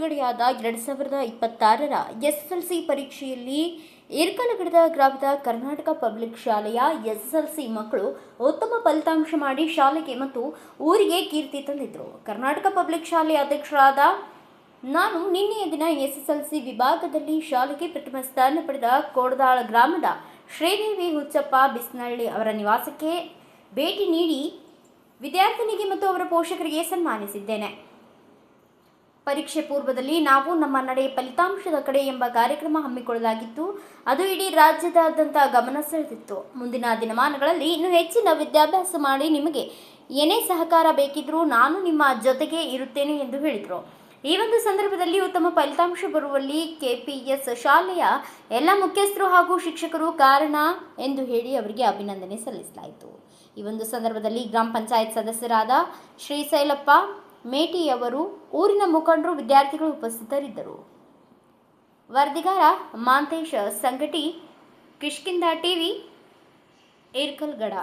ಬಿಡುಗಡೆಯಾದ 2026ರ ಎಸ್ಎಸ್ಎಲ್ಸಿ ಪರೀಕ್ಷೆಯಲ್ಲಿ ಇರ್ಕಲಗಡದ ಗ್ರಾಮದ ಕರ್ನಾಟಕ ಪಬ್ಲಿಕ್ ಶಾಲೆಯ ಎಸ್ಎಸ್ಎಲ್ಸಿ ಮಕ್ಕಳು ಉತ್ತಮ ಫಲಿತಾಂಶ ಮಾಡಿ ಶಾಲೆಗೆ ಮತ್ತು ಊರಿಗೆ ಕೀರ್ತಿ ತಂದಿದ್ದರು. ಕರ್ನಾಟಕ ಪಬ್ಲಿಕ್ ಶಾಲೆಯ ಅಧ್ಯಕ್ಷರಾದ ನಾನು ನಿನ್ನೆಯ ದಿನ ಎಸ್ಎಸ್ಎಲ್ಸಿ ವಿಭಾಗದಲ್ಲಿ ಶಾಲೆಗೆ ಪ್ರಥಮ ಸ್ಥಾನ ಪಡೆದ ಕೋಡದಾಳ ಗ್ರಾಮದ ಶ್ರೀದೇವಿ ಹುಚ್ಚಪ್ಪ ಬಿಸ್ನಳ್ಳಿ ಅವರ ನಿವಾಸಕ್ಕೆ ಭೇಟಿ ನೀಡಿ ವಿದ್ಯಾರ್ಥಿನಿಗೆ ಮತ್ತು ಅವರ ಪೋಷಕರಿಗೆ ಸನ್ಮಾನಿಸಿದ್ದೇನೆ. ಪರೀಕ್ಷೆ ಪೂರ್ವದಲ್ಲಿ ನಾವು ನಮ್ಮ ನಡೆ ಫಲಿತಾಂಶದ ಕಡೆ ಎಂಬ ಕಾರ್ಯಕ್ರಮ ಹಮ್ಮಿಕೊಳ್ಳಲಾಗಿತ್ತು. ಅದು ಇಡೀ ರಾಜ್ಯದಾದ್ಯಂತ ಗಮನ ಸೆಳೆದಿತ್ತು. ಮುಂದಿನ ದಿನಮಾನಗಳಲ್ಲಿ ಇನ್ನೂ ಹೆಚ್ಚಿನ ವಿದ್ಯಾಭ್ಯಾಸ ಮಾಡಿ ನಿಮಗೆ ಏನೇ ಸಹಕಾರ ಬೇಕಿದ್ರೂ ನಾನು ನಿಮ್ಮ ಜೊತೆಗೆ ಇರುತ್ತೇನೆ ಎಂದು ಹೇಳಿದರು. ಈ ಒಂದು ಸಂದರ್ಭದಲ್ಲಿ ಉತ್ತಮ ಫಲಿತಾಂಶ ಬರುವಲ್ಲಿ ಕೆಪಿಎಸ್ ಶಾಲೆಯ ಎಲ್ಲ ಮುಖ್ಯಸ್ಥರು ಹಾಗೂ ಶಿಕ್ಷಕರು ಕಾರಣ ಎಂದು ಹೇಳಿ ಅವರಿಗೆ ಅಭಿನಂದನೆ ಸಲ್ಲಿಸಲಾಯಿತು. ಈ ಒಂದು ಸಂದರ್ಭದಲ್ಲಿ ಗ್ರಾಮ ಪಂಚಾಯತ್ ಸದಸ್ಯರಾದ ಶ್ರೀಶೈಲಪ್ಪ ಮೇಟಿಯವರು, ಊರಿನ ಮುಖಂಡರು, ವಿದ್ಯಾರ್ಥಿಗಳು ಉಪಸ್ಥಿತರಿದ್ದರು. ವರದಿಗಾರ ಮಾಂತೇಶ ಸಂಗಟಿ, ಕಿಷ್ಕಿಂಧ ಟಿವಿ, ಇರ್ಕಲಗಡ.